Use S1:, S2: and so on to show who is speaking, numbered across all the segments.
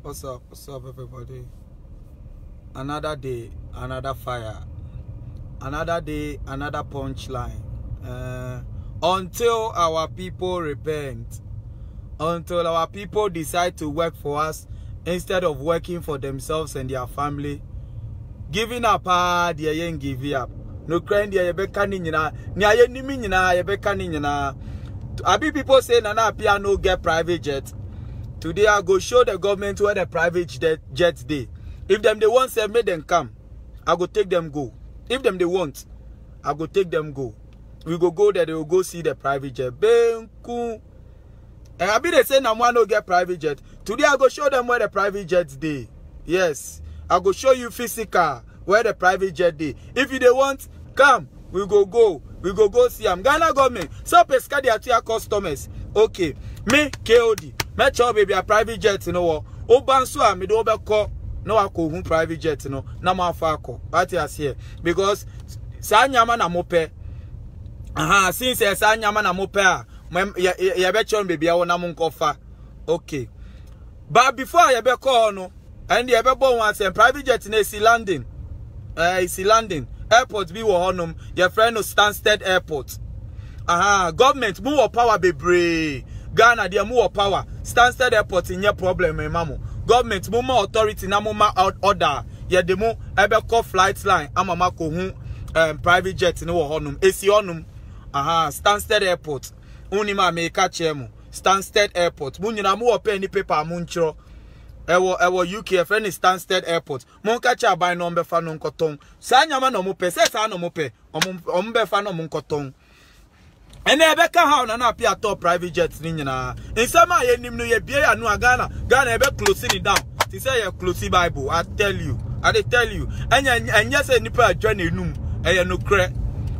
S1: What's up, everybody? Another day, another fire. Another day, another punchline. Until our people repent, until our people decide to work for us instead of working for themselves and their family, giving up, they ain't give up. No crying, they be canning na. Nya ni mi na ye be canning na. Abi people say Nana Apia no get private jet. Today I go show the government where the private jets dey. If them they want to make them come, I go take them go. If them they want, I go take them go. We go there, they will go see the private jet. Benku. And I be they say Namwa no get private jet. Today I go show them where the private jets dey. Yes. I go show you physical where the private jet dey. If you they want, come. We go. We go see them. Ghana government. So pesca their customers. Okay. Me KOD. Me chow baby a private jet, you know what? Obanso me do call no I call private jet, you know. Na ma fa ko. What you say? Because sa nyama na mope. Since sa nyama na mope ya be chow baby a wona mon kofa. Okay. But before ya be call no and ya be born one say private jet na si landing. Si landing. Airport be wo honum. Your friend no Stansted Airport. Government move power be brave. Ghana they move power. Stansted Airport in your problem, mamu. Government move authority na move order. Yeah, the move ebe call flight line. Amama ko hu private jet no wo honum. Esi honum. Stansted Airport. Unima me catch mu. Stansted Airport. Mu nyina mu open ni paper mu nchro. Ewo UK friend is Stansted Airport. Mon catch a buy number fa no nkotong. Sa nyama no mo pe, se sa no mo pe. Ombe fa no mo nkotong. Ene ebe ka ha na apia top private jets ni nyina. Insama ye nim no ye bie ya no Ghana ebe closing it down. Ti say ye close Bible. I tell you. Enya say nipa adwa na enum. Eye no kre.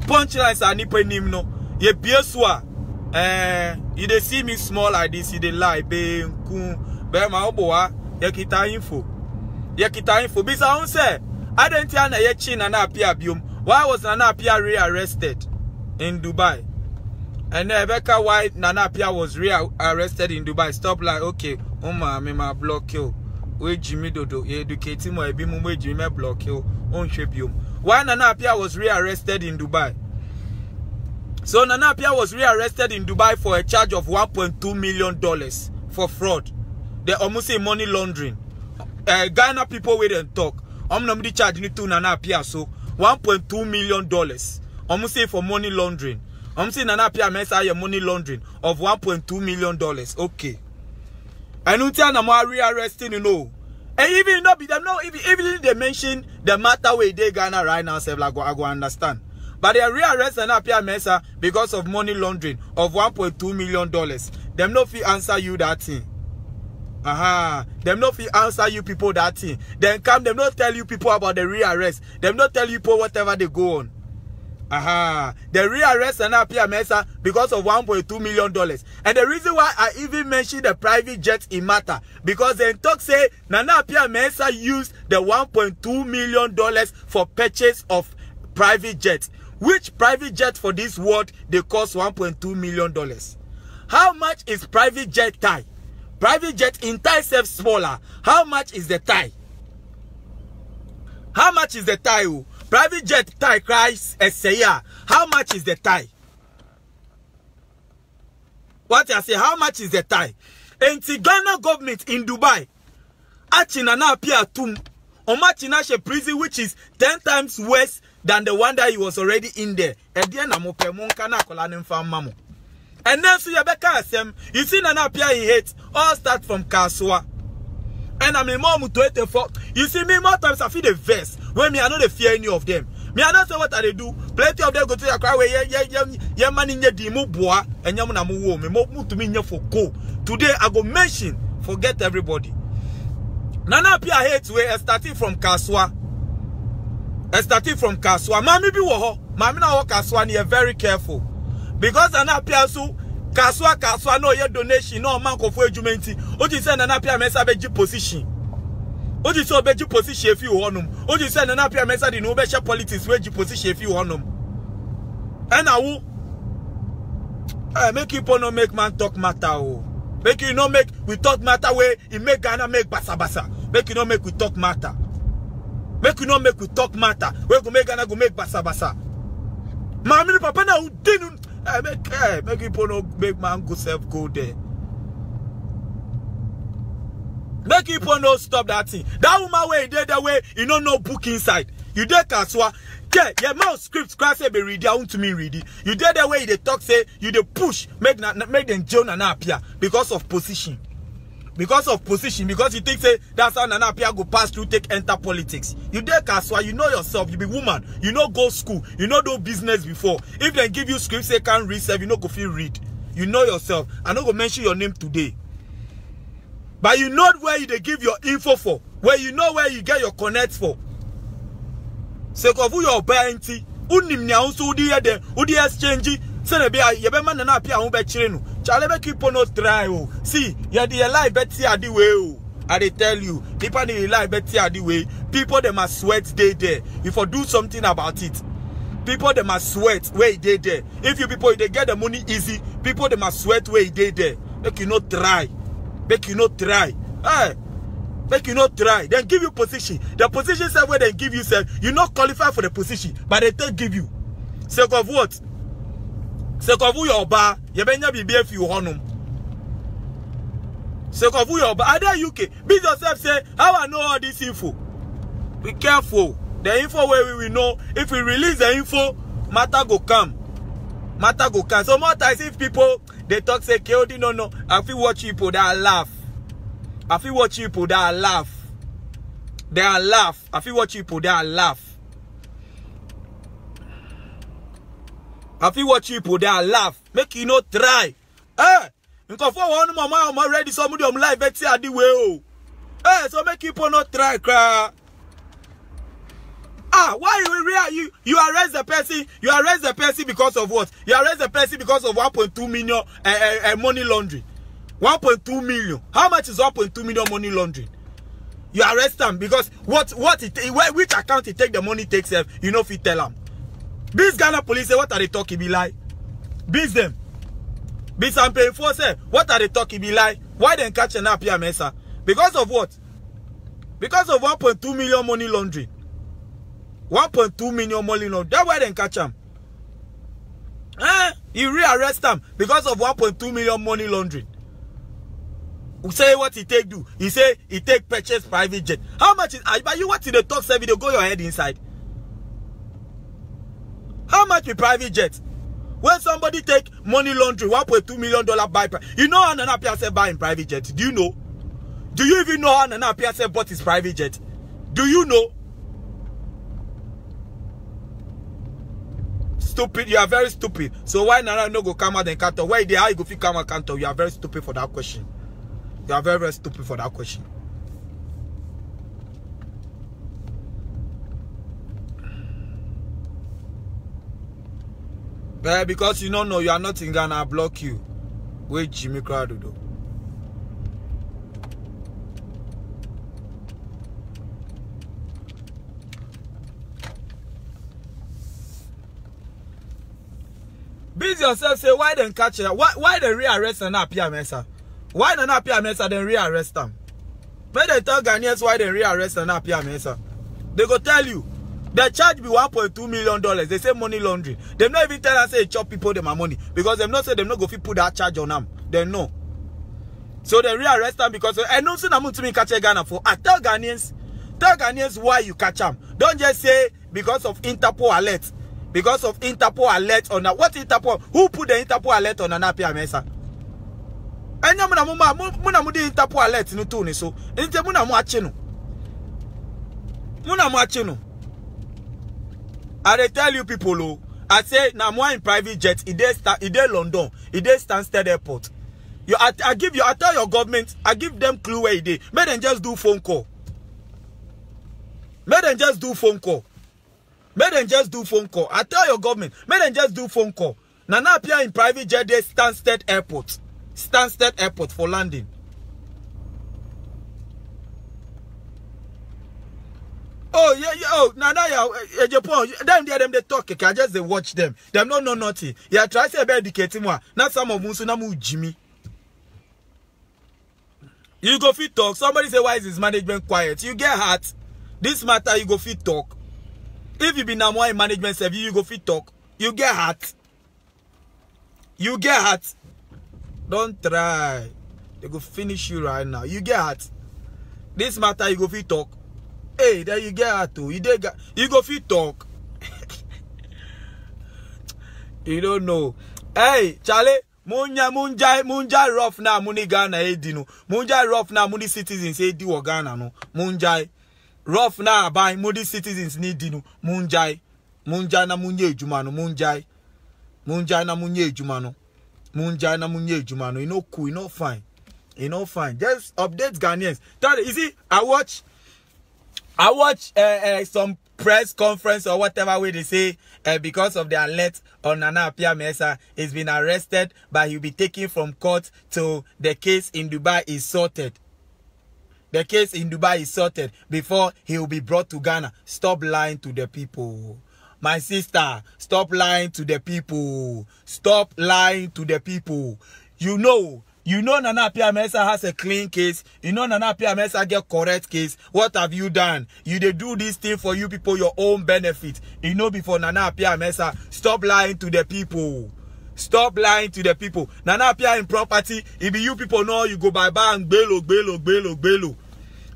S1: Punchlines are nipa nim no. Ye bie so a you dey see me small like this, you dey lie be nku. Be ma oboa ye kita info. Bisa on say adentia na ye chi na apia biom. Why was Nana Apia rearrested in Dubai? And Rebecca why Nana Apia was rearrested in Dubai. Stop like okay, me ma block you. We Jimmy Dodo, you educate him or be we Jimmy block you on Shebium. Why Nana Apia was rearrested in Dubai? So Nana Apia was rearrested in Dubai for a charge of $1.2 million for fraud. They almost say money laundering. Ghana people wait and talk. Nobody charge me to Nana Apia so $1.2 million. Almost say for money laundering. I'm saying Nana Apia Mensah money laundering of $1.2 million. Okay. I know tell them rearresting, you know. And even not be them no even they mention the matter where they Ghana right now, say like I go understand. But they rearrest Nana Apia Mensah because of money laundering of $1.2 million. Them no fee answer you that thing. Them no fee answer you people that thing. Then come them not tell you people about the rearrest. Them not tell you people whatever they go on. The rearrest Nana Apia Mensah because of $1.2 million. And the reason why I even mentioned the private jet in matter, because then talk say Nana Apia Mensah used the $1.2 million for purchase of private jets. Which private jet for this world they cost $1.2 million? How much is private jet tie? Private jet in tie self smaller. How much is the tie? How much is the tie? Private jet tie cries SAR. How much is the tie? What I say, how much is the tie? And the Ghana government in Dubai, Nana Apia Tum, Omachinashe prison, which is 10 times worse than the one that he was already in there. And then and then so you see Nana Apia he hates all start from Kaswa. And I'm a mom to 84. You see me more times I feel the verse when me I know the fear any of them. Me I don't say what they do. Plenty of them go to your cry where yeah man in the mo boa and yamuna mu me mo to me for go. Today I go mention forget everybody. Nana Apia hates where starting from Kaswa. Starting from Kaswa. Mami bi wo ho. Mami na wo Kaswa ni very careful. Because Nana Apia so Kaswa no ye donation no man ko for ejumenti. O ti say Nana Apia Mensah be position. O ti so be position if you honum. O ti say Nana Apia Mensah di no be share politics we position if you honum. And Make people no make man talk matter. Oh. Make you no make we talk matter way. It make Ghana make basa basa. Make you no make we talk matter. Make you no make we talk matter. We go make Ghana go make basa basa. Mami papa na udinu. Make people no make man go self go there. Make people no stop that thing. That woman way there that way, you know no book inside. You there kaswa. Yeah, my script class say be read out to me read it. You there that way they talk say you they push make them Joe Nana appear because of position. Because of position, because you think say that's how Nana appear go pass through take enter politics. You there kaswa, you know yourself, you be woman, you know go school, you know do business before. If they give you script say can't read, you know go feel read. You know yourself. I not go mention your name today. But you know where they give your info for, where you know where you get your connect for. Se ko vu your banti, unim nya unso udi exchange, se ne be ye be man na apia ho be kire no. Chale be keep on no try o. See, ye dey life better adi way o. I dey tell you, people dey life better adi way. People they must sweat day there. If you do something about it. People they must sweat where they there. If you people they get the money easy, people they must sweat where they there. Make you not try. Make you not try. Hey, make you not try. Then give you position. The position say where they give you say you not qualify for the position, but they don't give you. Sake of what? Sake of who your bar, you benya be if you honum. Sake of who your bar. Other UK, be yourself say, how I know all this info? Be careful. The info where we will know. If we release the info, matter go come. Matter go come. So more times if people they talk say KOD no. I feel watch people that laugh. I feel watch people that laugh. They are laugh. I feel watch people that laugh. I feel watch people that laugh. Make you not try. Eh? Because for one mama I'm already somebody on live better at the way. Eh, so make people not try cry. Ah, why you arrest the person? You arrest the person because of what? You arrest the person because of 1.2 million money laundering. 1.2 million. How much is 1.2 million money laundering? You arrest them because which account he take the money takes you know if you tell them. These Ghana police say what are they talking be lie? Beats them. Beats and paying for say what are they talking be lie? Why then catch an apia mesa? Because of what? Because of 1.2 million money laundering. 1.2 million money laundering. That's why they catch them. You rearrest them because of 1.2 million money laundering. Say what he take do. He say he take purchase private jet. How much is but you what in the talk say video go your head inside? How much is private jet? When somebody take money laundering, $1.2 million buy, you know how Nana Appiah said buying private jet? Do you know? Do you even know how Nana Appiah said bought his private jet? Do you know? Stupid, you are very stupid. So why Nana no go come out and counter? Why they how you go fit come out counter? You are very stupid for that question. You are very, very stupid for that question. Because you don't know you are not in Ghana, I block you. Wait, Jimmy Crowd do. Busy yourself, say why then catch her? Why they rearrest Nana Appiah Mensah? Why Nana Appiah Mensah then rearrest them? When they tell Ghanaians why they rearrest Nana Appiah Mensah, they go tell you. The charge be $1.2 million. They say money laundering. They not even tell us say chop people them my money because them not say them not go fit put that charge on them. They know. So they rearrest them because I know so to me catch a Ghana for. I tell Ghanaians why you catch them. Don't just say because of Interpol alert. Because of Interpol alert on that. What Interpol? Who put the Interpol alert on Nana Appiah Mensah? And muna mudi Interpol alert no too ni so. Inte muna mu ache no. Muna mu ache no. I dey tell you people, oh, I say now more in private jet, it dey London, it dey Stansted Airport. I tell your government, I give them clue where it dey. Make them just do phone call. Make them just do phone call. Make them just do phone call. I tell your government, make them just do phone call. Nana Appiah in private jet dey Stansted Airport. Stansted Airport for landing. Oh, yeah, yeah. Oh, yeah, Japan. Them they talk. I just they watch them. Them no know nothing. Yeah, try to be educating more. Not some of Musu Namu Jimmy. You go fit talk. Somebody say, why is his management quiet? You get hurt. This matter, you go fit talk. If you be now more in management service, you go fit talk. You get hurt. You get hurt. Don't try. They go finish you right now. You get hurt. This matter, you go fit talk. Hey, there you get hurt too. You go fit talk. You don't know. Hey, Charlie. Munjai rough na muni Ghana edino. Munjai rough na muni citizens edi wo Ghana no. Munjai rough na abai muni citizens ni dino. Munjai na munye ejuma no. Munjai na munye ejuma no. Munjai na munye ejuma no. You know cool, you know fine. You know fine. Just update Ghanaians. You see, I watch some press conference or whatever way they say because of the alert on Nana Appiah-Mensah is been arrested, but he'll be taken from court till the case in Dubai is sorted. The case in Dubai is sorted before he will be brought to Ghana. Stop lying to the people. My sister, stop lying to the people. Stop lying to the people. You know Nana Appiah-Mensah has a clean case. You know Nana Appiah-Mensah get correct case. What have you done? You they do this thing for you people, your own benefit. You know before Nana Appiah-Mensah, stop lying to the people. Stop lying to the people. Nana Appiah in property, if you people know, you go by and belo.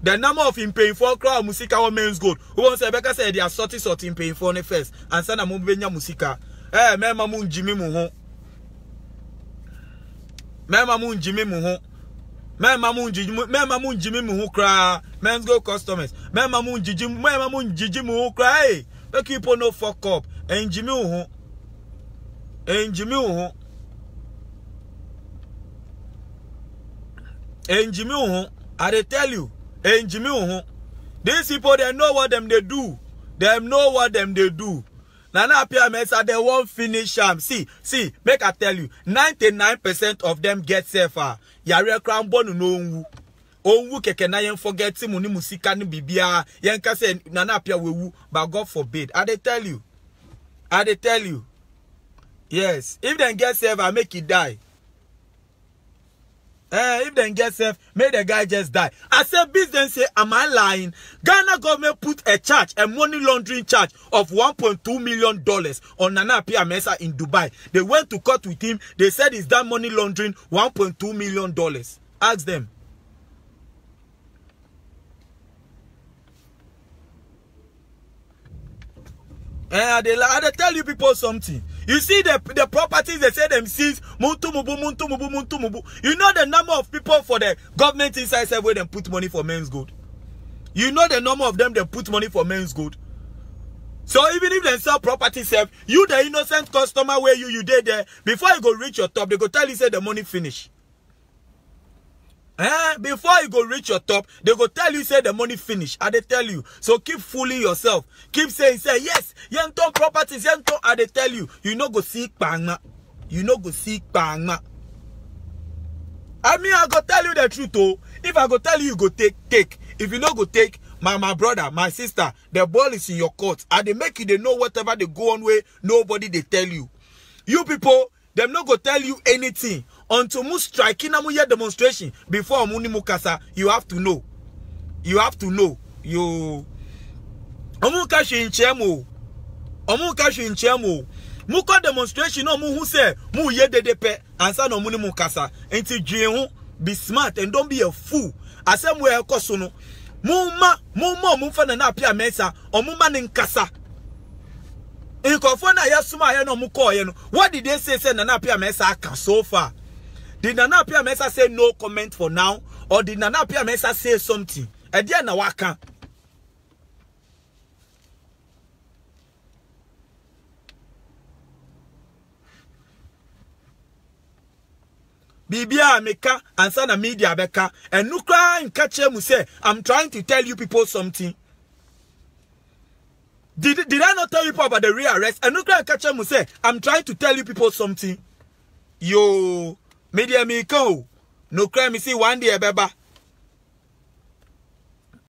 S1: The number of him paying for crowd musika or Menzgold. Who wants to Becca said they are sorting paying for the first. And sana mubenya musika. Mema mun Jimmy muho. Mema mun Jimmy muho. Mema mun Jimmy muho cry. Menzgold customers. Mema mun Jimmy muho cry. Make people no fuck up. And Jimmy muho. And Jimmy muho. And Jimmy muho. I tell you. And Jimmy, these people, they know what them they do. They know what them they do. Nana Appiah-Mensah, they won't finish them. See, make I tell you, 99% of them get safer. Yare crown bonu no onwu keke na yen forget muni musika ni bibia. Yen ka say Nana Appiah wewu, but God forbid. I tell you. Yes, if them get safer, make it die. If they get safe, may the guy just die. I said, business say, am I lying? Ghana government put a money laundering charge of $1.2 million on Nana Appiah-Mensah in Dubai. They went to court with him. They said, is that money laundering $1.2 million? Ask them. They tell you people something. You see the properties they say them seize muntu mubu. You know the number of people for the government inside where they put money for Menzgold. You know the number of them they put money for Menzgold. So even if they sell property self, you the innocent customer where you did there, before you go reach your top, they go tell you say the money finish. Before you go reach your top, they go tell you say the money finish. They tell you. So keep fooling yourself. Keep saying yes, yenton properties, yenton. They tell you. You no go see pangma. You no go see pangma. I mean, I go tell you the truth, oh. If I go tell you, you go take. If you no go take, my brother, my sister, the ball is in your court. And they make you, they know whatever they go on way, nobody they tell you. You people, them no go tell you anything. Until mu striking a muya demonstration before muni mukasa, you have to know. You have to know. You omukashi in chemo. Omukashi in chemo. Muka demonstration no mu who say mu ye dedepe ansa no muni mukasa. Enti dream be smart and don't be a fool. Asemwe ekosono. Mu fa Nana Appiah-Mensah omuma nkasa. Inkofona yasuma ye no muko ye no. What did they say Nana Appiah-Mensah can so far? Did Nana Appiah-Mensah say no comment for now? Or did Nana Appiah-Mensah say something? Ediya na waka. Bibia meka ansa na media beka. And nukra in kache mu say, I'm trying to tell you people something. Did I not tell you people about the rearrest? And nukra in kache mu say, I'm trying to tell you people something. Yo. Media me ko no crime see one day beba